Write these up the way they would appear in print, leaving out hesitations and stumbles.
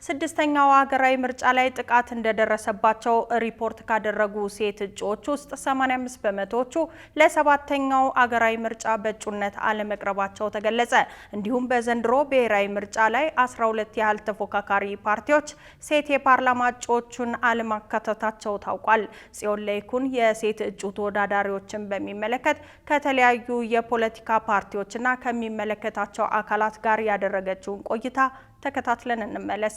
ስድስተኛው ሀገራዊ ምርጫ ላይ ጥቃት እንደደረሰባቸው ሪፖርት ካደረጉ ሴት እጩዎች ውስጥ 85 በመቶዎቹ ለሰባተኛው ሀገራዊ ምርጫ በእጩነት አለመቅረባቸው ተገለጸ። እንዲሁም በዘንድሮ ብሔራዊ ምርጫ ላይ 12 ያህል ተፎካካሪ ፓርቲዎች ሴት የፓርላማ እጩዎችን አለማካተታቸው ታውቋል። ጽዮን ለይኩን የሴት እጩ ተወዳዳሪዎችን በሚመለከት ከተለያዩ የፖለቲካ ፓርቲዎችና ከሚመለከታቸው አካላት ጋር ያደረገችውን ቆይታ ተከታትለን እንመለስ።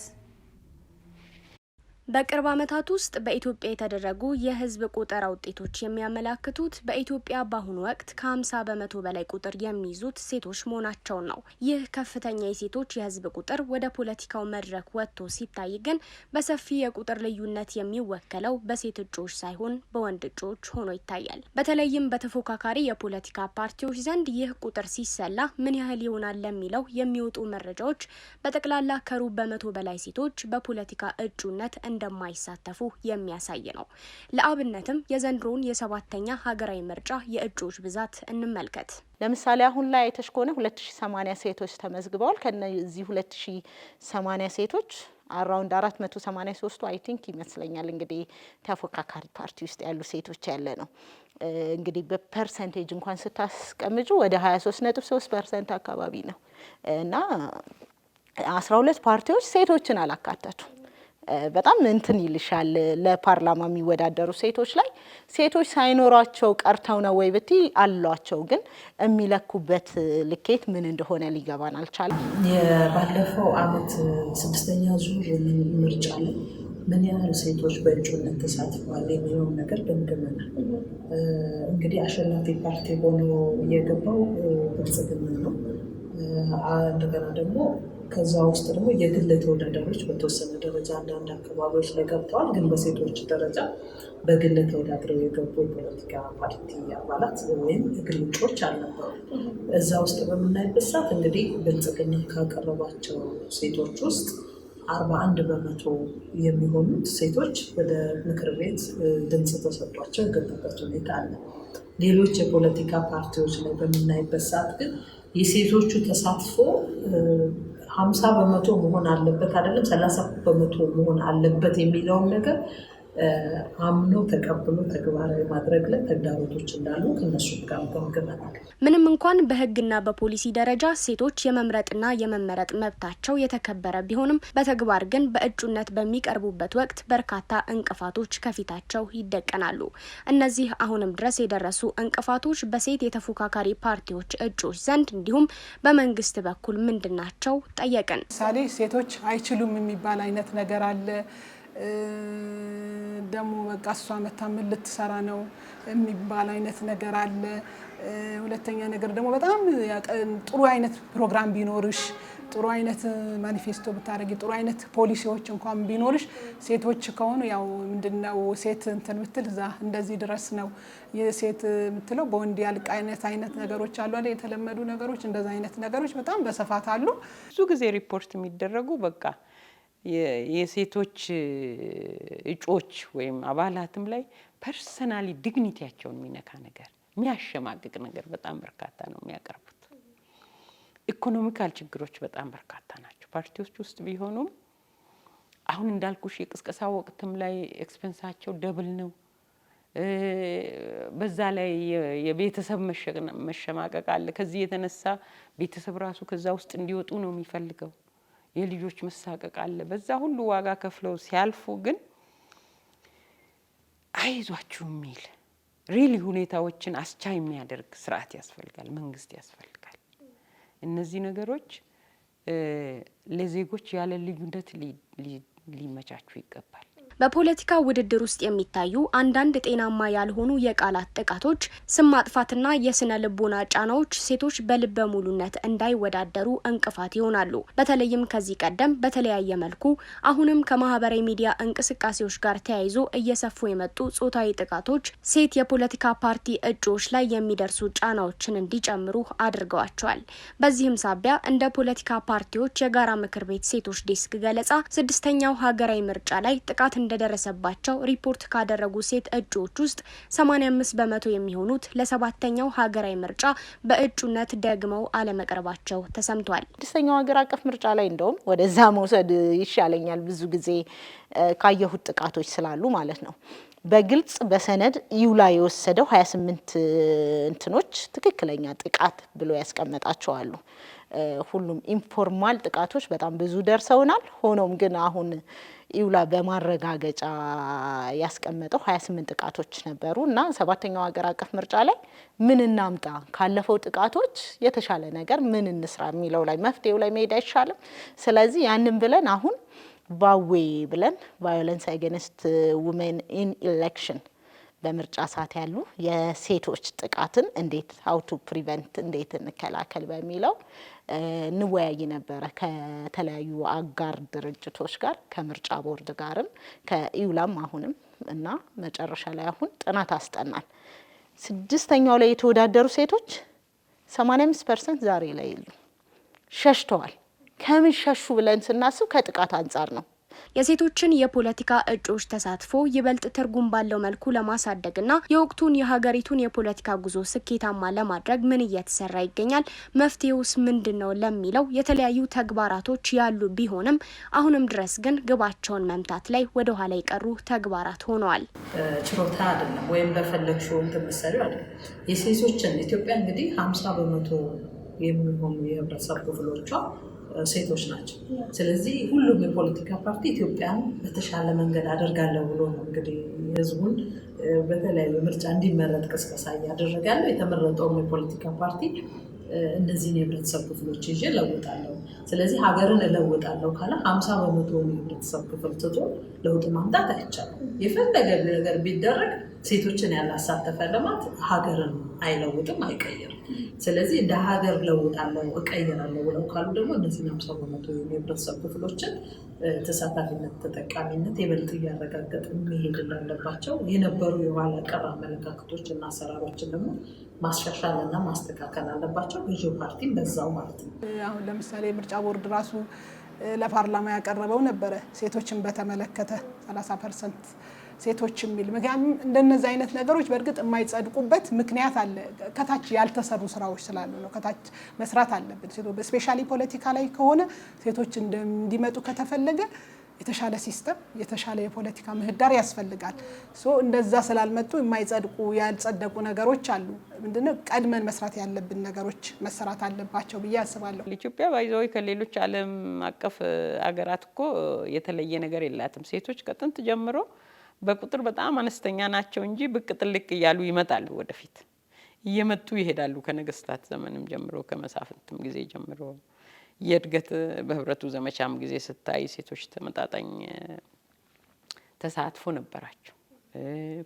በቅርብ ዓመታት ውስጥ በኢትዮጵያ የተደረጉ የህዝብ ቁጠራ ውጤቶች የሚያመላክቱት በኢትዮጵያ በአሁኑ ወቅት ከ50 በመቶ በላይ ቁጥር የሚይዙት ሴቶች መሆናቸውን ነው። ይህ ከፍተኛ የሴቶች የህዝብ ቁጥር ወደ ፖለቲካው መድረክ ወጥቶ ሲታይ ግን በሰፊ የቁጥር ልዩነት የሚወከለው በሴት እጩዎች ሳይሆን በወንድ እጩዎች ሆኖ ይታያል። በተለይም በተፎካካሪ የፖለቲካ ፓርቲዎች ዘንድ ይህ ቁጥር ሲሰላ ምን ያህል ይሆናል ለሚለው የሚወጡ መረጃዎች በጠቅላላ ከሩብ በመቶ በላይ ሴቶች በፖለቲካ እጩነት እንደማይሳተፉ የሚያሳይ ነው። ለአብነትም የዘንድሮን የሰባተኛ ሀገራዊ ምርጫ የእጩዎች ብዛት እንመልከት። ለምሳሌ አሁን ላይ ተሽኮነ 2080 ሴቶች ተመዝግበዋል። ከነዚህ 2080 ሴቶች አራውንድ 483 አይ ቲንክ ይመስለኛል እንግዲህ ተፎካካሪ ፓርቲ ውስጥ ያሉ ሴቶች ያለ ነው። እንግዲህ በፐርሰንቴጅ እንኳን ስታስቀምጩ ወደ 23.3% አካባቢ ነው እና 12 ፓርቲዎች ሴቶችን አላካተቱም። በጣም እንትን ይልሻል። ለፓርላማ የሚወዳደሩ ሴቶች ላይ ሴቶች ሳይኖራቸው ቀርተው ነው ወይ ብቲ አሏቸው፣ ግን የሚለኩበት ልኬት ምን እንደሆነ ሊገባን አልቻለም። የባለፈው አመት ስድስተኛ ዙር ምርጫ ላይ ምን ያህል ሴቶች በእጩነት ተሳትፈዋል የሚለውን ነገር ገምገመናል። እንግዲህ አሸናፊ ፓርቲ ሆኖ የገባው ብልጽግና ነው። እንደገና ደግሞ ከዛ ውስጥ ደግሞ የግል ተወዳዳሪዎች በተወሰነ ደረጃ አንዳንድ አካባቢዎች ላይ ገብተዋል። ግን በሴቶች ደረጃ በግል ተወዳድረው የገቡ የፖለቲካ ፓርቲ አባላት ወይም የግል እጩዎች አልነበሩ። እዛ ውስጥ በምናይበት ሰዓት እንግዲህ ብልጽግና ካቀረባቸው ሴቶች ውስጥ 41 በመቶ የሚሆኑት ሴቶች ወደ ምክር ቤት ድምፅ ተሰጥቷቸው የገቡበት ሁኔታ አለ። ሌሎች የፖለቲካ ፓርቲዎች ላይ በምናይበት ሰዓት ግን የሴቶቹ ተሳትፎ 50 በመቶ መሆን አለበት አይደለም 30 በመቶ መሆን አለበት የሚለውን ነገር አምኖ ተቀብሎ ተግባራዊ ማድረግ ላይ ተግዳሮቶች እንዳሉ ከነሱ ጋር ገምገመናል። ምንም እንኳን በህግና በፖሊሲ ደረጃ ሴቶች የመምረጥና የመመረጥ መብታቸው የተከበረ ቢሆንም በተግባር ግን በእጩነት በሚቀርቡበት ወቅት በርካታ እንቅፋቶች ከፊታቸው ይደቀናሉ። እነዚህ አሁንም ድረስ የደረሱ እንቅፋቶች በሴት የተፎካካሪ ፓርቲዎች እጩዎች ዘንድ እንዲሁም በመንግስት በኩል ምንድናቸው ጠየቅን። ምሳሌ ሴቶች አይችሉም የሚባል አይነት ነገር አለ። ደሞ በቃ እሷ መታ ምን ልትሰራ ነው የሚባል አይነት ነገር አለ። ሁለተኛ ነገር ደግሞ በጣም ጥሩ አይነት ፕሮግራም ቢኖርሽ፣ ጥሩ አይነት ማኒፌስቶ ብታረጊ፣ ጥሩ አይነት ፖሊሲዎች እንኳን ቢኖርሽ ሴቶች ከሆኑ ያው ምንድነው ሴት እንትን ምትል እዛ እንደዚህ ድረስ ነው የሴት ምትለው በወንድ ያልቅ አይነት ነገሮች አሉ አይደል? የተለመዱ ነገሮች እንደዛ አይነት ነገሮች በጣም በስፋት አሉ። ብዙ ጊዜ ሪፖርት የሚደረጉ በቃ የሴቶች እጩዎች ወይም አባላትም ላይ ፐርሰናሊ ዲግኒቲያቸውን የሚነካ ነገር የሚያሸማቅቅ ነገር በጣም በርካታ ነው የሚያቀርቡት። ኢኮኖሚካል ችግሮች በጣም በርካታ ናቸው። ፓርቲዎች ውስጥ ቢሆኑም አሁን እንዳልኩሽ የቅስቀሳ ወቅትም ላይ ኤክስፔንሳቸው ደብል ነው። በዛ ላይ የቤተሰብ መሸማቀቅ አለ። ከዚህ የተነሳ ቤተሰብ ራሱ ከዛ ውስጥ እንዲወጡ ነው የሚፈልገው። የልጆች መሳቀቅ አለ። በዛ ሁሉ ዋጋ ከፍለው ሲያልፉ ግን አይዟችሁ የሚል ሪሊ ሁኔታዎችን አስቻይ የሚያደርግ ስርዓት ያስፈልጋል፣ መንግስት ያስፈልጋል። እነዚህ ነገሮች ለዜጎች ያለ ልዩነት ሊመቻቹ ይገባል። በፖለቲካ ውድድር ውስጥ የሚታዩ አንዳንድ ጤናማ ያልሆኑ የቃላት ጥቃቶች፣ ስም ማጥፋትና የስነ ልቦና ጫናዎች ሴቶች በልበ ሙሉነት እንዳይወዳደሩ እንቅፋት ይሆናሉ። በተለይም ከዚህ ቀደም በተለያየ መልኩ አሁንም ከማህበራዊ ሚዲያ እንቅስቃሴዎች ጋር ተያይዞ እየሰፉ የመጡ ጾታዊ ጥቃቶች ሴት የፖለቲካ ፓርቲ እጩዎች ላይ የሚደርሱ ጫናዎችን እንዲጨምሩ አድርገዋቸዋል። በዚህም ሳቢያ እንደ ፖለቲካ ፓርቲዎች የጋራ ምክር ቤት ሴቶች ዴስክ ገለጻ ስድስተኛው ሀገራዊ ምርጫ ላይ ጥቃት እንደደረሰባቸው ሪፖርት ካደረጉ ሴት እጩዎች ውስጥ 85 በመቶ የሚሆኑት ለሰባተኛው ሀገራዊ ምርጫ በእጩነት ደግመው አለመቅረባቸው ተሰምቷል። ስድስተኛው ሀገር አቀፍ ምርጫ ላይ እንደውም ወደዛ መውሰድ ይሻለኛል ብዙ ጊዜ ካየሁት ጥቃቶች ስላሉ ማለት ነው። በግልጽ በሰነድ ኢዩላ የወሰደው 28 እንትኖች ትክክለኛ ጥቃት ብሎ ያስቀመጣቸው አሉ። ሁሉም ኢንፎርማል ጥቃቶች በጣም ብዙ ደርሰውናል። ሆኖም ግን አሁን ኢዩላ በማረጋገጫ ያስቀመጠው 28 ጥቃቶች ነበሩ እና ሰባተኛው ሀገር አቀፍ ምርጫ ላይ ምን እናምጣ ካለፈው ጥቃቶች የተሻለ ነገር ምን እንስራ የሚለው ላይ መፍትሄው ላይ መሄድ አይሻልም? ስለዚህ ያንን ብለን አሁን ባዌ ብለን ቫዮለንስ አጌንስት ውሜን ኢን ኢሌክሽን በምርጫ ሰዓት ያሉ የሴቶች ጥቃትን እንዴት ሃው ቱ ፕሪቨንት እንዴት እንከላከል በሚለው እንወያይ ነበረ ከተለያዩ አጋር ድርጅቶች ጋር ከምርጫ ቦርድ ጋርም ከኢዩላም አሁንም እና መጨረሻ ላይ አሁን ጥናት አስጠናል። ስድስተኛው ላይ የተወዳደሩ ሴቶች 85% ዛሬ ላይ የሉ ሸሽተዋል። ከምን ሸሹ ብለን ስናስብ ከጥቃት አንጻር ነው። የሴቶችን የፖለቲካ እጩዎች ተሳትፎ ይበልጥ ትርጉም ባለው መልኩ ለማሳደግና የወቅቱን የሀገሪቱን የፖለቲካ ጉዞ ስኬታማ ለማድረግ ምን እየተሰራ ይገኛል? መፍትሄውስ ምንድነው? ለሚለው የተለያዩ ተግባራቶች ያሉ ቢሆንም አሁንም ድረስ ግን ግባቸውን መምታት ላይ ወደ ኋላ የቀሩ ተግባራት ሆነዋል። ችሮታ አይደለም ወይም በፈለግሽው እንድትሰሪው አይደለም። የሴቶችን ኢትዮጵያ እንግዲህ 50 በመቶ የሚሆኑ የህብረተሰብ ክፍሎቿ ሴቶች ናቸው። ስለዚህ ሁሉም የፖለቲካ ፓርቲ ኢትዮጵያን በተሻለ መንገድ አደርጋለሁ ብሎ ነው እንግዲህ ህዝቡን በተለያዩ ምርጫ እንዲመረጥ ቅስቀሳ እያደረገ ያለው። የተመረጠውም የፖለቲካ ፓርቲ እነዚህን የህብረተሰብ ክፍሎች ይዤ እለውጣለሁ፣ ስለዚህ ሀገርን እለውጣለሁ ካለ 50 በመቶ የህብረተሰብ ክፍል ትቶ ለውጥ ማምጣት አይቻልም። የፈለገ ነገር ቢደረግ ሴቶችን ያላሳተፈ ልማት ሀገርን አይለውጥም፣ አይቀይርም። ስለዚህ እንደ ሀገር ለውጣለሁ እቀይራለሁ ብለው ካሉ ደግሞ እነዚህ 50 በመቶ የህብረተሰብ ክፍሎችን ተሳታፊነት፣ ተጠቃሚነት የበልጥ እያረጋገጥ መሄድ እንዳለባቸው የነበሩ የኋላ ቀር አመለካከቶች እና አሰራሮችን ደግሞ ማሻሻልና ማስተካከል አለባቸው። ገዢው ፓርቲም በዛው ማለት ነው። አሁን ለምሳሌ ምርጫ ቦርድ ራሱ ለፓርላማ ያቀረበው ነበረ ሴቶችን በተመለከተ 30% ሴቶች የሚል ምክንያቱም እንደነዚህ አይነት ነገሮች በእርግጥ የማይጸድቁበት ምክንያት አለ። ከታች ያልተሰሩ ስራዎች ስላሉ ነው። ከታች መስራት አለብን። ሴቶች ስፔሻሊ ፖለቲካ ላይ ከሆነ ሴቶች እንዲመጡ ከተፈለገ የተሻለ ሲስተም የተሻለ የፖለቲካ ምህዳር ያስፈልጋል። እንደዛ ስላልመጡ የማይጸድቁ ያልጸደቁ ነገሮች አሉ። ምንድነው ቀድመን መስራት ያለብን ነገሮች መሰራት አለባቸው ብዬ አስባለሁ። ኢትዮጵያ ባይዘው ከሌሎች ዓለም አቀፍ አገራት እኮ የተለየ ነገር የላትም። ሴቶች ከጥንት ጀምሮ በቁጥር በጣም አነስተኛ ናቸው እንጂ ብቅ ጥልቅ እያሉ ይመጣሉ። ወደፊት እየመጡ ይሄዳሉ። ከነገስታት ዘመንም ጀምሮ ከመሳፍንትም ጊዜ ጀምሮ የእድገት በህብረቱ ዘመቻም ጊዜ ስታይ ሴቶች ተመጣጣኝ ተሳትፎ ነበራቸው።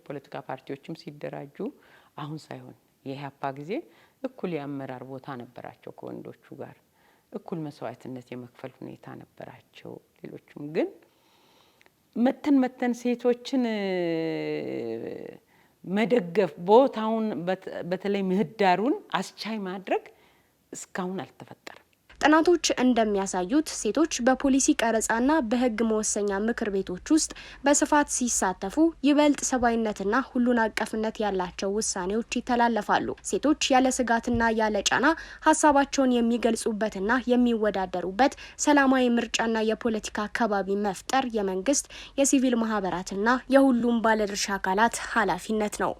ፖለቲካ ፓርቲዎችም ሲደራጁ አሁን ሳይሆን የኢህአፓ ጊዜ እኩል የአመራር ቦታ ነበራቸው ከወንዶቹ ጋር እኩል መስዋዕትነት የመክፈል ሁኔታ ነበራቸው። ሌሎቹም ግን መተን ሴቶችን መደገፍ ቦታውን በተለይ ምህዳሩን አስቻይ ማድረግ እስካሁን አልተፈጠረም። ጥናቶች እንደሚያሳዩት ሴቶች በፖሊሲ ቀረጻና በህግ መወሰኛ ምክር ቤቶች ውስጥ በስፋት ሲሳተፉ ይበልጥ ሰብአዊነትና ሁሉን አቀፍነት ያላቸው ውሳኔዎች ይተላለፋሉ። ሴቶች ያለ ስጋትና ያለ ጫና ሀሳባቸውን የሚገልጹበትና የሚወዳደሩበት ሰላማዊ ምርጫና የፖለቲካ አካባቢ መፍጠር የመንግስት፣ የሲቪል ማህበራትና የሁሉም ባለድርሻ አካላት ኃላፊነት ነው።